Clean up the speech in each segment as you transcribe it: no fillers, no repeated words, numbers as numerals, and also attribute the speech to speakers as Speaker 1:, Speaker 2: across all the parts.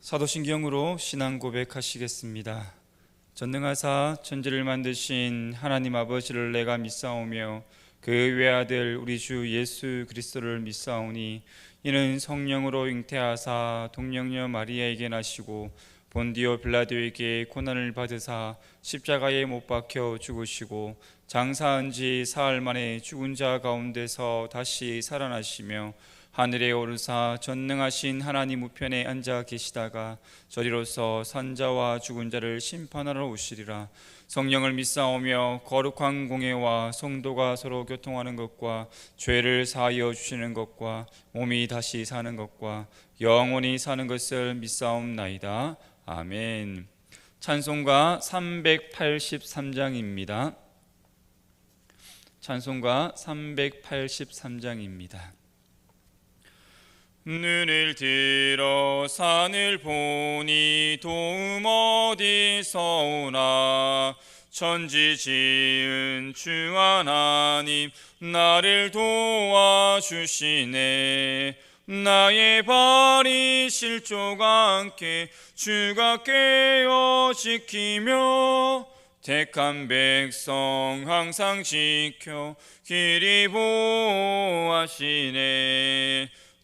Speaker 1: 사도신경으로 신앙 고백하시겠습니다. 전능하사 천지를 만드신 하나님 아버지를 내가 믿사오며 그 외아들 우리 주 예수 그리스도를 믿사오니 이는 성령으로 잉태하사 동정녀 마리아에게 나시고 본디오 빌라도에게 고난을 받으사 십자가에 못 박혀 죽으시고 장사한 지 사흘 만에 죽은 자 가운데서 다시 살아나시며 하늘에 오르사 전능하신 하나님 우편에 앉아 계시다가 저리로서 산자와 죽은 자를 심판하러 오시리라. 성령을 믿사오며 거룩한 공예와 성도가 서로 교통하는 것과 죄를 사하여 주시는 것과 몸이 다시 사는 것과 영원히 사는 것을 믿사옵나이다. 아멘. 찬송가 383장입니다. 찬송가 383장입니다. 눈을 들어 산을 보니 도움 어디서 오나. 천지 지은 주 하나님 나를 도와주시네. 나의 발이 실족 않게 주가 깨어 지키며 택한 백성 항상 지켜 길이 보호하시네.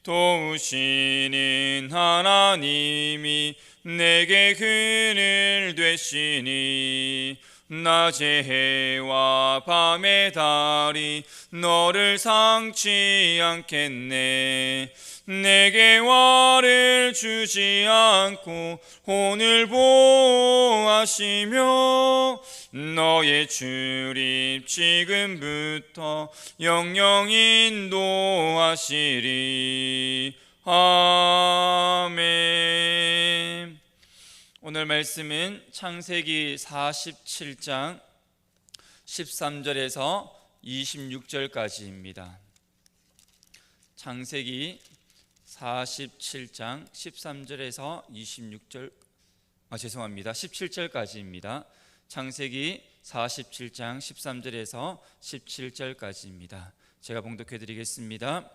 Speaker 1: 도우시는 하나님이 내게 그늘 되시니 낮의 해와 밤의 달이 너를 상치 않겠네. 내게 화를 주지 않고 혼을 보호하시며 너의 출입 지금부터 영영 인도하시리. 아멘. 오늘 말씀은 창세기 47장 13절에서 26절까지입니다. 창세기 47장 13절에서 17절까지입니다. 창세기 47장 13절에서 17절까지입니다. 제가 봉독해 드리겠습니다.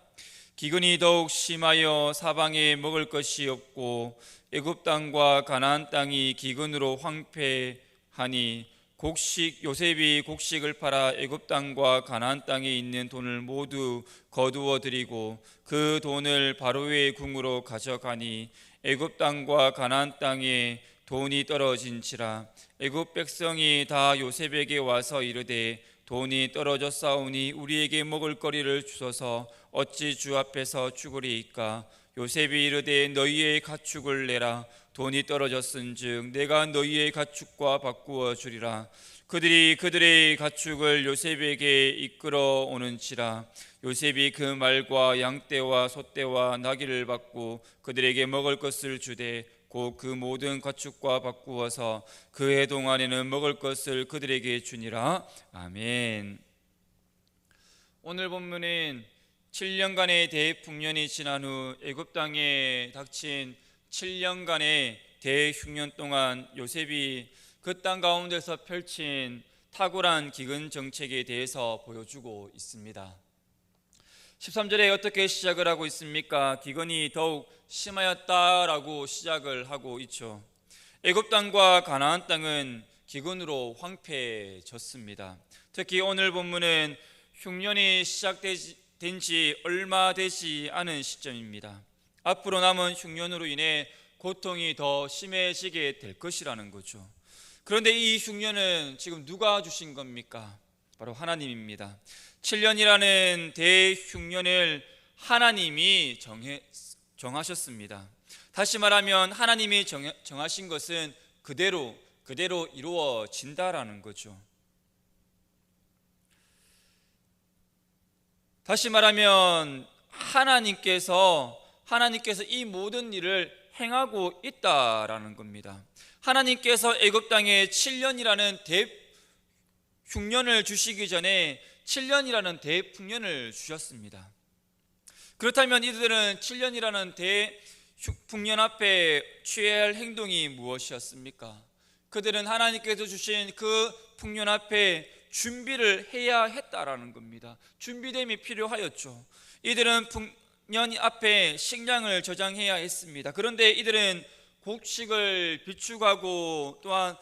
Speaker 1: 기근이 더욱 심하여 사방에 먹을 것이 없고 애굽 땅과 가나안 땅이 기근으로 황폐하니 요셉이 곡식을 팔아 애굽 땅과 가나안 땅에 있는 돈을 모두 거두어 들이고 그 돈을 바로의 궁으로 가져가니 애굽 땅과 가나안 땅에 돈이 떨어진지라. 애굽 백성이 다 요셉에게 와서 이르되 돈이 떨어졌사오니 우리에게 먹을 거리를 주소서. 어찌 주 앞에서 죽으리이까. 요셉이 이르되 너희의 가축을 내라. 돈이 떨어졌은즉 내가 너희의 가축과 바꾸어 주리라. 그들이 그들의 가축을 요셉에게 이끌어 오는지라. 요셉이 그 말과 양떼와 소떼와 나귀를 받고 그들에게 먹을 것을 주되 곧 그 모든 가축과 바꾸어서 그 해 동안에는 먹을 것을 그들에게 주니라. 아멘. 오늘 본문은 7년간의 대풍년이 지난 후 애굽 땅에 닥친 7년간의 대흉년 동안 요셉이 그 땅 가운데서 펼친 탁월한 기근 정책에 대해서 보여주고 있습니다. 13절에 어떻게 시작을 하고 있습니까? 기근이 더욱 심하였다라고 시작을 하고 있죠. 애굽 땅과 가나안 땅은 기근으로 황폐해졌습니다. 특히 오늘 본문은 흉년이 시작된 지 얼마 되지 않은 시점입니다. 앞으로 남은 흉년으로 인해 고통이 더 심해지게 될 것이라는 거죠. 그런데 이 흉년은 지금 누가 주신 겁니까? 바로 하나님입니다. 7년이라는 대흉년을 하나님이 정하셨습니다. 다시 말하면 하나님이 정하신 것은 그대로 이루어진다라는 거죠. 다시 말하면 하나님께서 이 모든 일을 행하고 있다라는 겁니다. 하나님께서 애굽 땅에 7년이라는 대흉년을 주시기 전에 7년이라는 대풍년을 주셨습니다. 그렇다면 이들은 7년이라는 대풍년 앞에 취해야 할 행동이 무엇이었습니까? 그들은 하나님께서 주신 그 풍년 앞에 준비를 해야 했다라는 겁니다. 준비됨이 필요하였죠. 이들은 풍년 앞에 식량을 저장해야 했습니다. 그런데 이들은 곡식을 비축하고 또한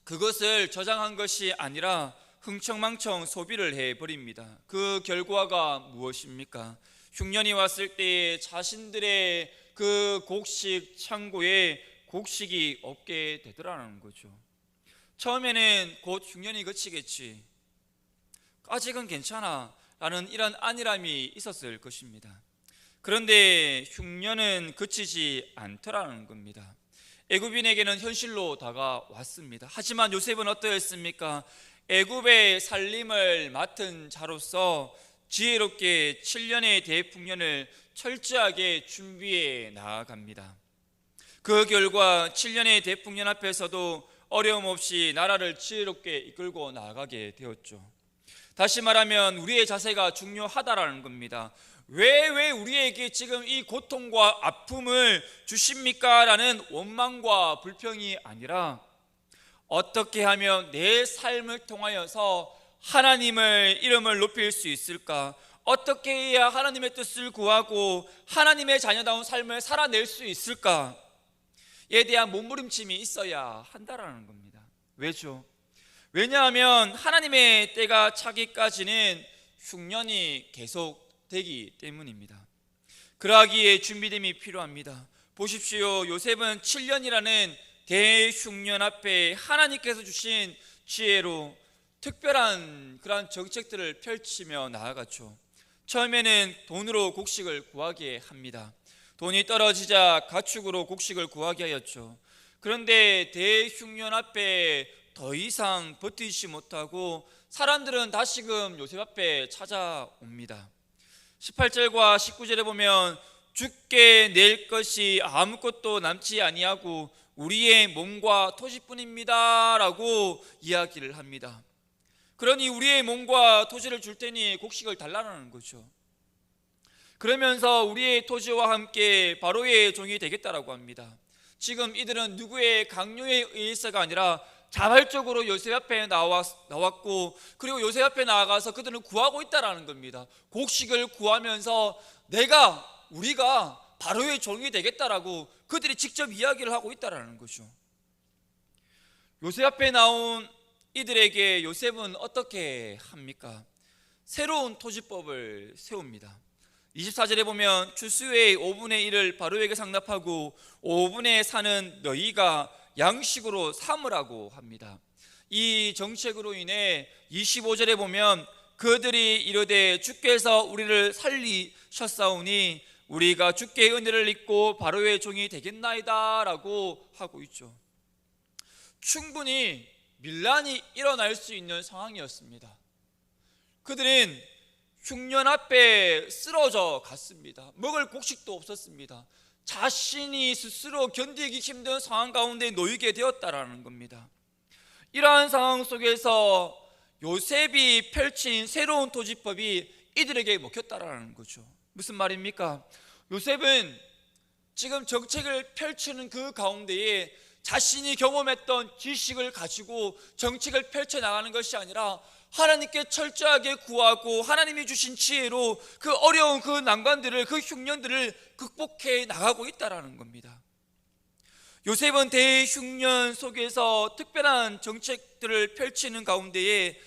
Speaker 1: 그것을 저장한 것이 아니라 흥청망청 소비를 해버립니다. 그 결과가 무엇입니까? 흉년이 왔을 때 자신들의 그 곡식 창고에 곡식이 없게 되더라는 거죠. 처음에는 곧 흉년이 그치겠지, 아직은 괜찮아 라는 이런 안일함이 있었을 것입니다. 그런데 흉년은 그치지 않더라는 겁니다. 애굽인에게는 현실로 다가왔습니다. 하지만 요셉은 어떠했습니까? 애굽의 살림을 맡은 자로서 지혜롭게 7년의 대풍년을 철저하게 준비해 나아갑니다. 그 결과 7년의 대풍년 앞에서도 어려움 없이 나라를 지혜롭게 이끌고 나아가게 되었죠. 다시 말하면 우리의 자세가 중요하다라는 겁니다. 왜 우리에게 지금 이 고통과 아픔을 주십니까? 라는 원망과 불평이 아니라 어떻게 하면 내 삶을 통하여서 하나님의 이름을 높일 수 있을까? 어떻게 해야 하나님의 뜻을 구하고 하나님의 자녀다운 삶을 살아낼 수 있을까? 에 대한 몸부림침이 있어야 한다라는 겁니다. 왜죠? 왜냐하면 하나님의 때가 차기까지는 흉년이 계속되기 때문입니다. 그러하기에 준비됨이 필요합니다. 보십시오. 요셉은 7년이라는 대흉년 앞에 하나님께서 주신 지혜로 특별한 그러한 정책들을 펼치며 나아갔죠. 처음에는 돈으로 곡식을 구하게 합니다. 돈이 떨어지자 가축으로 곡식을 구하게 하였죠. 그런데 대흉년 앞에 더 이상 버티지 못하고 사람들은 다시금 요셉 앞에 찾아옵니다. 18절과 19절에 보면 주께 낼 것이 아무것도 남지 아니하고 우리의 몸과 토지뿐입니다 라고 이야기를 합니다. 그러니 우리의 몸과 토지를 줄 테니 곡식을 달라는 거죠. 그러면서 우리의 토지와 함께 바로의 종이 되겠다라고 합니다. 지금 이들은 누구의 강요에 의해서가 아니라 자발적으로 요셉 앞에 나왔고, 그리고 요셉 앞에 나아가서 그들은 구하고 있다라는 겁니다. 곡식을 구하면서 우리가 바로의 종이 되겠다라고 그들이 직접 이야기를 하고 있다라는 거죠. 요셉 앞에 나온 이들에게 요셉은 어떻게 합니까? 새로운 토지법을 세웁니다. 24절에 보면 추수의 5분의 1을 바로에게 상납하고 5분의 4는 너희가 양식으로 삼으라고 합니다. 이 정책으로 인해 25절에 보면 그들이 이르되 주께서 우리를 살리셨사오니 우리가 주께 은혜를 입고 바로의 종이 되겠나이다 라고 하고 있죠. 충분히 밀란이 일어날 수 있는 상황이었습니다. 그들은 흉년 앞에 쓰러져 갔습니다. 먹을 곡식도 없었습니다. 자신이 스스로 견디기 힘든 상황 가운데 놓이게 되었다라는 겁니다. 이러한 상황 속에서 요셉이 펼친 새로운 토지법이 이들에게 먹혔다라는 거죠. 무슨 말입니까? 요셉은 지금 정책을 펼치는 그 가운데에 자신이 경험했던 지식을 가지고 정책을 펼쳐나가는 것이 아니라 하나님께 철저하게 구하고 하나님이 주신 지혜로 그 어려운 그 난관들을, 그 흉년들을 극복해 나가고 있다는 겁니다. 요셉은 대흉년 속에서 특별한 정책들을 펼치는 가운데에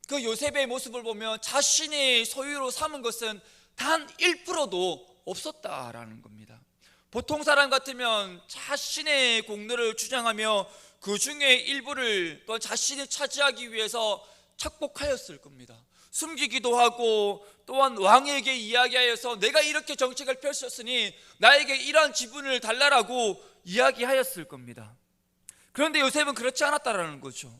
Speaker 1: 그 요셉의 모습을 보면 자신의 소유로 삼은 것은 단 1%도 없었다라는 겁니다. 보통 사람 같으면 자신의 공로를 주장하며 그 중에 일부를 또 자신이 차지하기 위해서 착복하였을 겁니다. 숨기기도 하고 또한 왕에게 이야기하여서 내가 이렇게 정책을 펼쳤으니 나에게 이러한 지분을 달라라고 이야기하였을 겁니다. 그런데 요셉은 그렇지 않았다라는 거죠.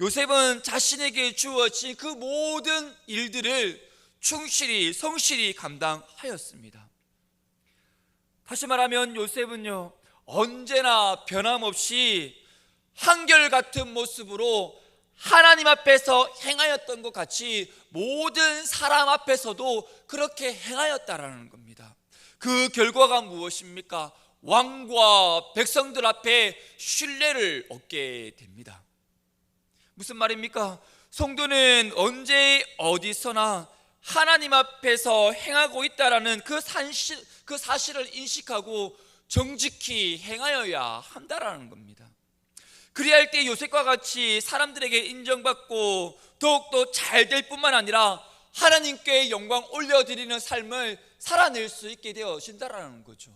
Speaker 1: 요셉은 자신에게 주어진 그 모든 일들을 충실히 성실히 감당하였습니다. 다시 말하면 요셉은요, 언제나 변함없이 한결같은 모습으로 하나님 앞에서 행하였던 것 같이 모든 사람 앞에서도 그렇게 행하였다라는 겁니다. 그 결과가 무엇입니까? 왕과 백성들 앞에 신뢰를 얻게 됩니다. 무슨 말입니까? 성도는 언제 어디서나 하나님 앞에서 행하고 있다라는 그 사실을 인식하고 정직히 행하여야 한다라는 겁니다. 그리할 때 요셉과 같이 사람들에게 인정받고 더욱더 잘 될 뿐만 아니라 하나님께 영광 올려드리는 삶을 살아낼 수 있게 되어진다라는 거죠.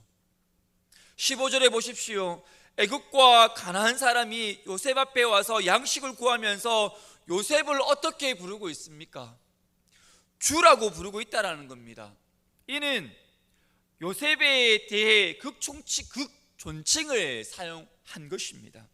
Speaker 1: 15절에 보십시오. 애굽과 가나안 사람이 요셉 앞에 와서 양식을 구하면서 요셉을 어떻게 부르고 있습니까? 주라고 부르고 있다라는 겁니다. 이는 요셉에 대해 극존칭을 사용한 것입니다.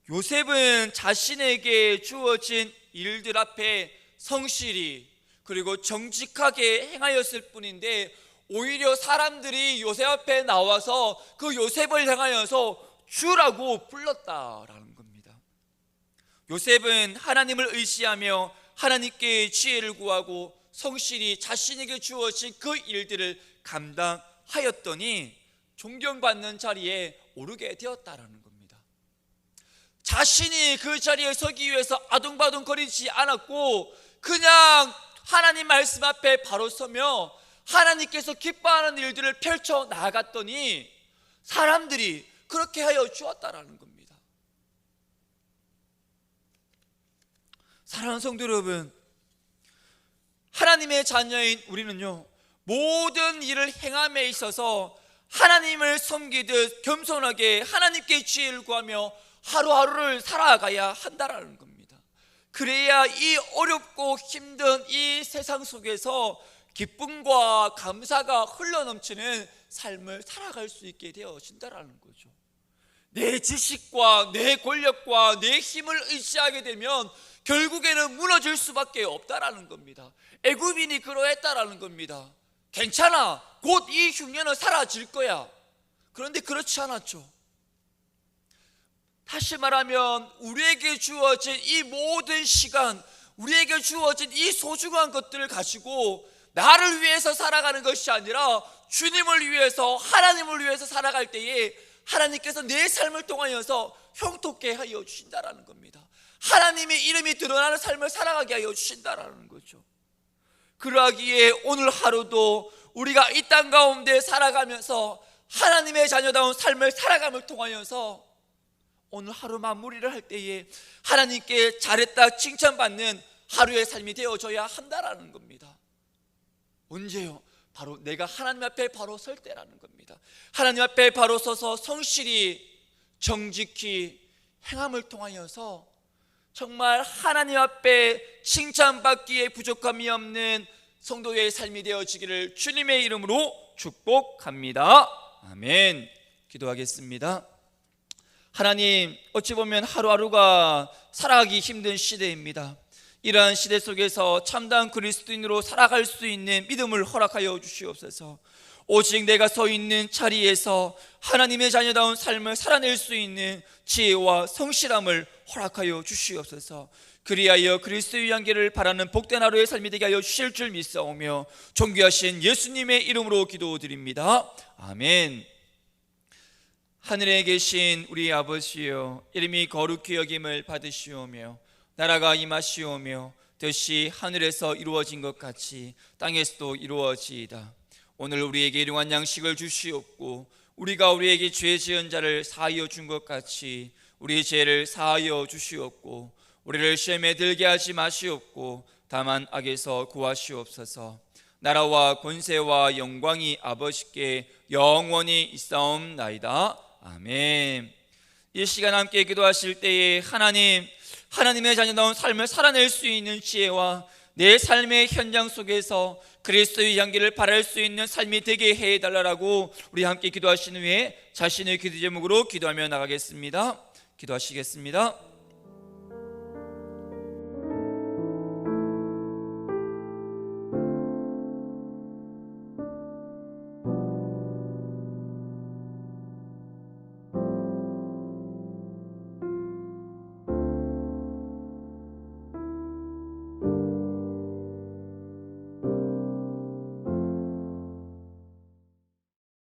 Speaker 1: 요셉은 자신에게 주어진 일들 앞에 성실히 그리고 정직하게 행하였을 뿐인데 오히려 사람들이 요셉 앞에 나와서 그 요셉을 향하여서 주라고 불렀다라는 겁니다. 요셉은 하나님을 의지하며 하나님께 지혜를 구하고 성실히 자신에게 주어진 그 일들을 감당하였더니 존경받는 자리에 오르게 되었다라는 겁니다. 자신이 그 자리에 서기 위해서 아둥바둥거리지 않았고 그냥 하나님 말씀 앞에 바로 서며 하나님께서 기뻐하는 일들을 펼쳐 나갔더니 사람들이 그렇게 하여 주었다라는 겁니다. 사랑하는 성도 여러분, 하나님의 자녀인 우리는요, 모든 일을 행함에 있어서 하나님을 섬기듯 겸손하게 하나님께 지혜를 구하며 하루하루를 살아가야 한다라는 겁니다. 그래야 이 어렵고 힘든 이 세상 속에서 기쁨과 감사가 흘러넘치는 삶을 살아갈 수 있게 되어진다라는 거죠. 내 지식과 내 권력과 내 힘을 의지하게 되면 결국에는 무너질 수밖에 없다라는 겁니다. 애굽인이 그러했다라는 겁니다. 괜찮아, 곧 이 흉년은 사라질 거야. 그런데 그렇지 않았죠. 다시 말하면 우리에게 주어진 이 모든 시간, 우리에게 주어진 이 소중한 것들을 가지고 나를 위해서 살아가는 것이 아니라 주님을 위해서, 하나님을 위해서 살아갈 때에 하나님께서 내 삶을 통하여서 형통케 하여 주신다라는 겁니다. 하나님의 이름이 드러나는 삶을 살아가게 하여 주신다라는 거죠. 그러하기에 오늘 하루도 우리가 이 땅 가운데 살아가면서 하나님의 자녀다운 삶을 살아감을 통하여서 오늘 하루 마무리를 할 때에 하나님께 잘했다 칭찬받는 하루의 삶이 되어져야 한다라는 겁니다. 언제요? 바로 내가 하나님 앞에 바로 설 때라는 겁니다. 하나님 앞에 바로 서서 성실히 정직히 행함을 통하여서 정말 하나님 앞에 칭찬받기에 부족함이 없는 성도의 삶이 되어지기를 주님의 이름으로 축복합니다. 아멘. 기도하겠습니다. 하나님, 어찌 보면 하루하루가 살아가기 힘든 시대입니다. 이러한 시대 속에서 참다운 그리스도인으로 살아갈 수 있는 믿음을 허락하여 주시옵소서. 오직 내가 서 있는 자리에서 하나님의 자녀다운 삶을 살아낼 수 있는 지혜와 성실함을 허락하여 주시옵소서. 그리하여 그리스도의 향기를 바라는 복된 하루의 삶이 되게 하여 주실 줄 믿사오며 존귀하신 예수님의 이름으로 기도드립니다. 아멘. 하늘에 계신 우리 아버지여, 이름이 거룩히 여김을 받으시오며 나라가 임하시오며 뜻이 하늘에서 이루어진 것 같이 땅에서도 이루어지이다. 오늘 우리에게 일용할 양식을 주시옵고 우리가 우리에게 죄 지은 자를 사하여 준 것 같이 우리 죄를 사하여 주시옵고 우리를 시험에 들게 하지 마시옵고 다만 악에서 구하시옵소서. 나라와 권세와 영광이 아버지께 영원히 있사옵나이다. 아멘. 이 시간 함께 기도하실 때에 하나님의 자녀다운 삶을 살아낼 수 있는 지혜와 내 삶의 현장 속에서 그리스도의 향기를 바랄 수 있는 삶이 되게 해달라고 우리 함께 기도하신 후에 자신의 기도 제목으로 기도하며 나가겠습니다. 기도하시겠습니다.